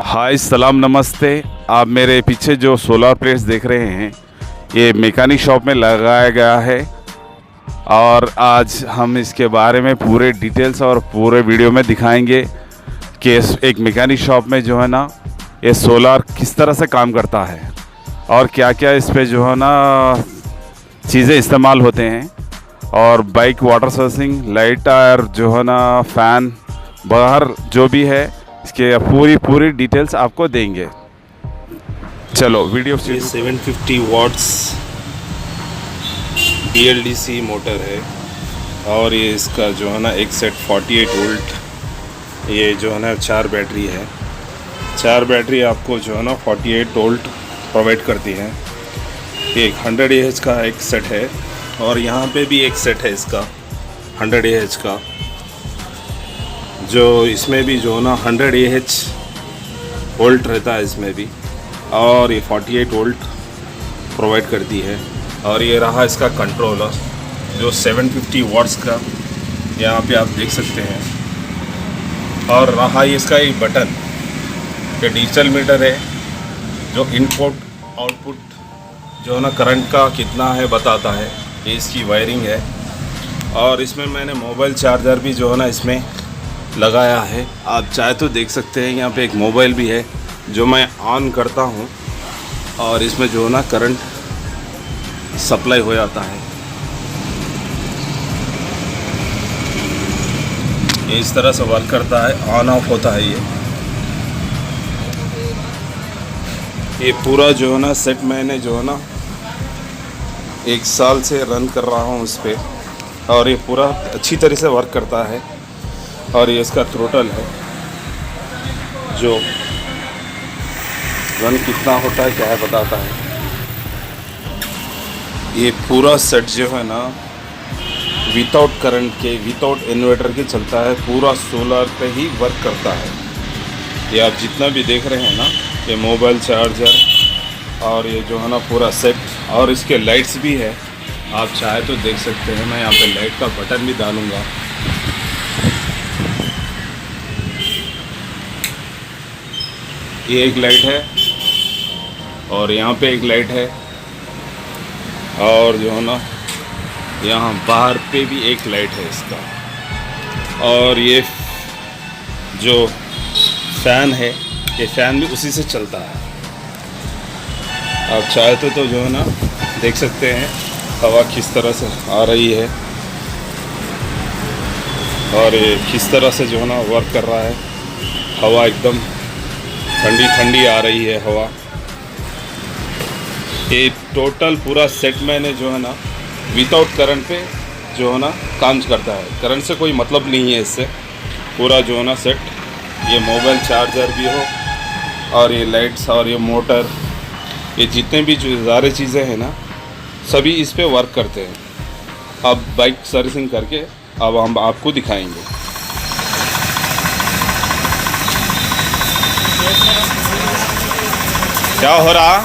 हाय सलाम नमस्ते। आप मेरे पीछे जो सोलर प्लेट्स देख रहे हैं ये मैकेनिक शॉप में लगाया गया है और आज हम इसके बारे में पूरे डिटेल्स और पूरे वीडियो में दिखाएंगे कि एक मैकेनिक शॉप में जो है ना ये सोलर किस तरह से काम करता है और क्या क्या इस पे जो है ना चीज़ें इस्तेमाल होते हैं और बाइक वाटर सर्विसिंग लाइट और जो है ना फ़ैन बाहर जो भी है इसके पूरी डिटेल्स आपको देंगे। चलो वीडियो ये 750 वाट्स BLDC मोटर है और ये इसका जो है ना एक सेट 48 वोल्ट। ये जो है ना 4 बैटरी है, 4 बैटरी आपको जो है ना 48 वोल्ट प्रोवाइड करती है। ये 100 AH का एक सेट है और यहाँ पे भी एक सेट है इसका 100 AH का, जो इसमें भी जो है ना 100 AH वोल्ट रहता है इसमें भी, और ये 48 वोल्ट प्रोवाइड करती है। और ये रहा इसका कंट्रोलर जो 750 वाट्स का, यहाँ पे आप देख सकते हैं। और रहा ये इसका एक बटन, ये डिजिटल मीटर है जो इनपुट आउटपुट जो है ना करंट का कितना है बताता है। ये इसकी वायरिंग है और इसमें मैंने मोबाइल चार्जर भी जो है ना इसमें लगाया है। आप चाहे तो देख सकते हैं, यहाँ पे एक मोबाइल भी है जो मैं ऑन करता हूँ और इसमें जो है ना करंट सप्लाई हो जाता है। ये इस तरह से वर्क करता है, ऑन ऑफ होता है। ये पूरा जो है ना सेट मैंने जो है ना 1 साल से रन कर रहा हूँ उस पर और ये पूरा अच्छी तरह से वर्क करता है। और ये इसका थ्रोटल है जो रन कितना होता है क्या है बताता है। ये पूरा सेट जो है ना विदाउट करंट के, विदाउट इन्वर्टर के चलता है, पूरा सोलर पे ही वर्क करता है। ये आप जितना भी देख रहे हैं ना, ये मोबाइल चार्जर और ये जो है ना पूरा सेट, और इसके लाइट्स भी है, आप चाहे तो देख सकते हैं। मैं यहाँ पे लाइट का बटन भी डालूँगा। ये एक लाइट है और यहाँ पे एक लाइट है और जो है ना यहाँ बाहर पे भी एक लाइट है इसका। और ये जो फ़ैन है, ये फ़ैन भी उसी से चलता है। आप चाहे तो जो है ना देख सकते हैं हवा किस तरह से आ रही है और ये किस तरह से जो है ना वर्क कर रहा है। हवा एकदम ठंडी ठंडी आ रही है हवा। ये टोटल पूरा सेट मैंने जो है ना विदाउट करंट पे जो है ना काम करता है। करंट से कोई मतलब नहीं है इससे। पूरा जो है ना सेट, ये मोबाइल चार्जर भी हो और ये लाइट्स और ये मोटर, ये जितने भी जो सारे चीज़ें हैं ना सभी इस पे वर्क करते हैं। अब बाइक सर्विसिंग करके अब हम आपको दिखाएंगे। क्या हो रहा?